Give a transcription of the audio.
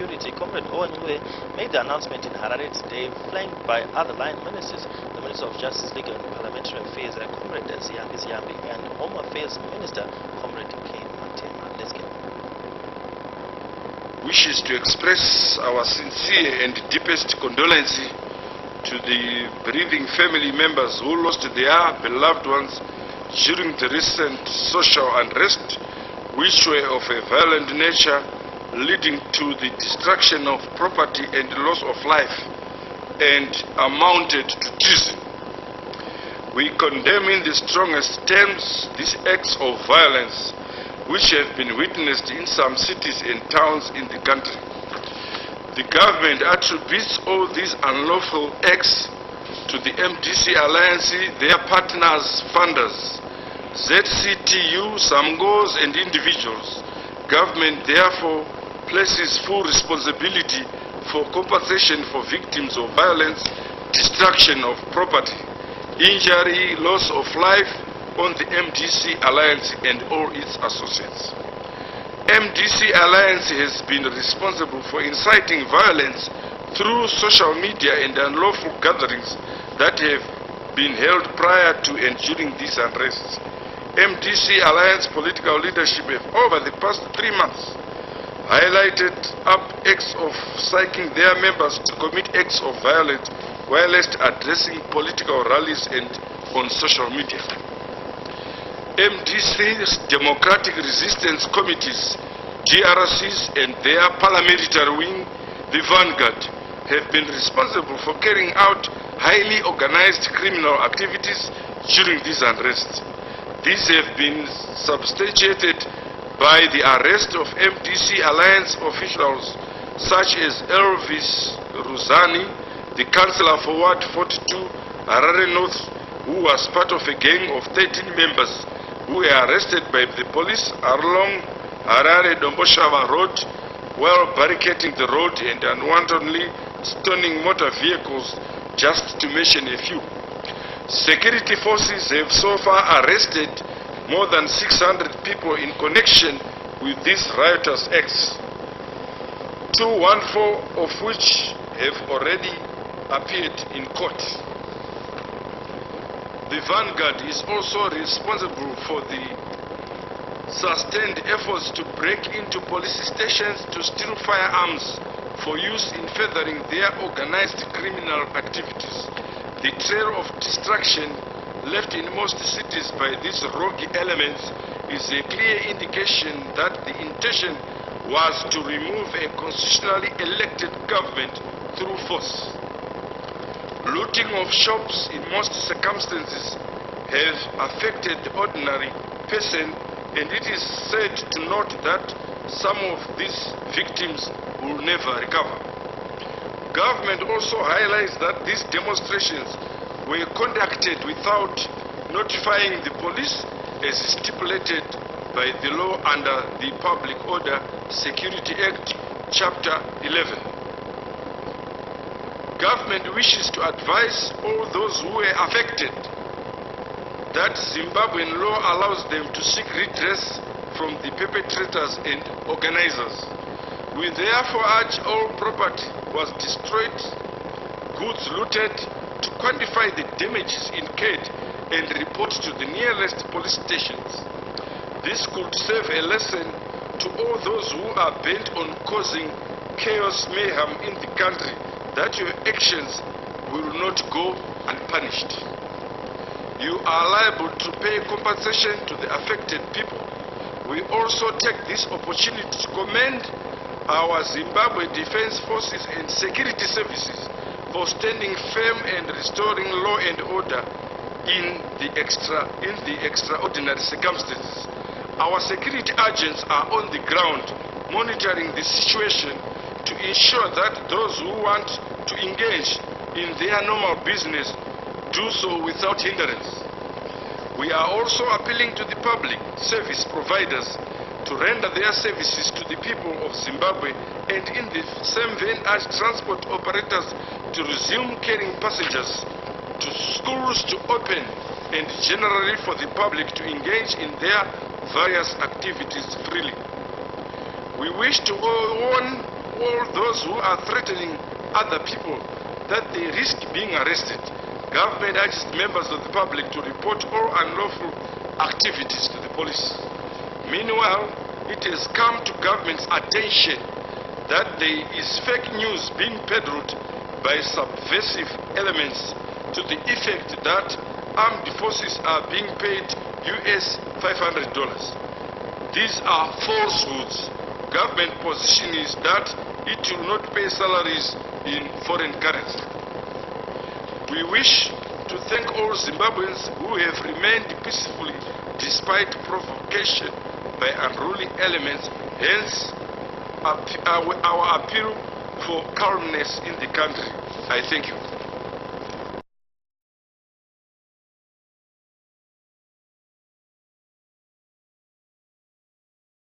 Security, Comrade Owen made the announcement in Harare today, flanked by other line ministers, the Minister of Justice, Legal and Parliamentary Affairs, Comrade Ziyambi, and Home Affairs Minister, Comrade Kane Matema. Let's get wishes to express our sincere and deepest condolences to the bereaving family members who lost their beloved ones during the recent social unrest, which were of a violent nature, leading to the destruction of property and loss of life, and amounted to treason. We condemn in the strongest terms these acts of violence which have been witnessed in some cities and towns in the country. The government attributes all these unlawful acts to the MDC Alliance, their partners, funders, ZCTU, SAMGOs and individuals. Government therefore places full responsibility for compensation for victims of violence, destruction of property, injury, loss of life on the MDC Alliance and all its associates. MDC Alliance has been responsible for inciting violence through social media and unlawful gatherings that have been held prior to and during these unrests. MDC Alliance political leadership have over the past 3 months highlighted up acts of psyching their members to commit acts of violence whilst addressing political rallies and on social media. MDC's Democratic Resistance Committees, DRCs, and their paramilitary wing, the Vanguard, have been responsible for carrying out highly organized criminal activities during these unrests. These have been substantiated by the arrest of MDC Alliance officials such as Elvis Ruzani, the councillor for Ward 42, Harare North, who was part of a gang of 13 members who were arrested by the police along Harare-Domboshava Road while barricading the road and unwantonly stoning motor vehicles, just to mention a few. Security forces have so far arrested more than 600 people in connection with these riotous acts, 214 of which have already appeared in court. The Vanguard is also responsible for the sustained efforts to break into police stations to steal firearms for use in furthering their organized criminal activities. The trail of destruction left in most cities by these rogue elements is a clear indication that the intention was to remove a constitutionally elected government through force. Looting of shops in most circumstances have affected the ordinary person, and it is sad to note that some of these victims will never recover. Government also highlights that these demonstrations were conducted without notifying the police as stipulated by the law under the Public Order Security Act, Chapter 11. Government wishes to advise all those who were affected that Zimbabwean law allows them to seek redress from the perpetrators and organizers. We therefore urge all property was destroyed, goods looted, to quantify the damages incurred and report to the nearest police stations. This could serve a lesson to all those who are bent on causing chaos, mayhem in the country, that your actions will not go unpunished. You are liable to pay compensation to the affected people. We also take this opportunity to commend our Zimbabwe Defense Forces and Security Services for standing firm and restoring law and order in the extraordinary circumstances. Our security agents are on the ground monitoring the situation to ensure that those who want to engage in their normal business do so without hindrance. We are also appealing to the public service providers to render their services to the people of Zimbabwe, and in the same vein as transport operators to resume carrying passengers, to schools to open, and generally for the public to engage in their various activities freely. We wish to warn all those who are threatening other people that they risk being arrested. Government urges members of the public to report all unlawful activities to the police. Meanwhile, it has come to government's attention that there is fake news being peddled by subversive elements to the effect that armed forces are being paid US $500. These are falsehoods. Government position is that it will not pay salaries in foreign currency. We wish to thank all Zimbabweans who have remained peacefully despite provocation by unruly elements, hence our appeal for calmness in the country. I thank you.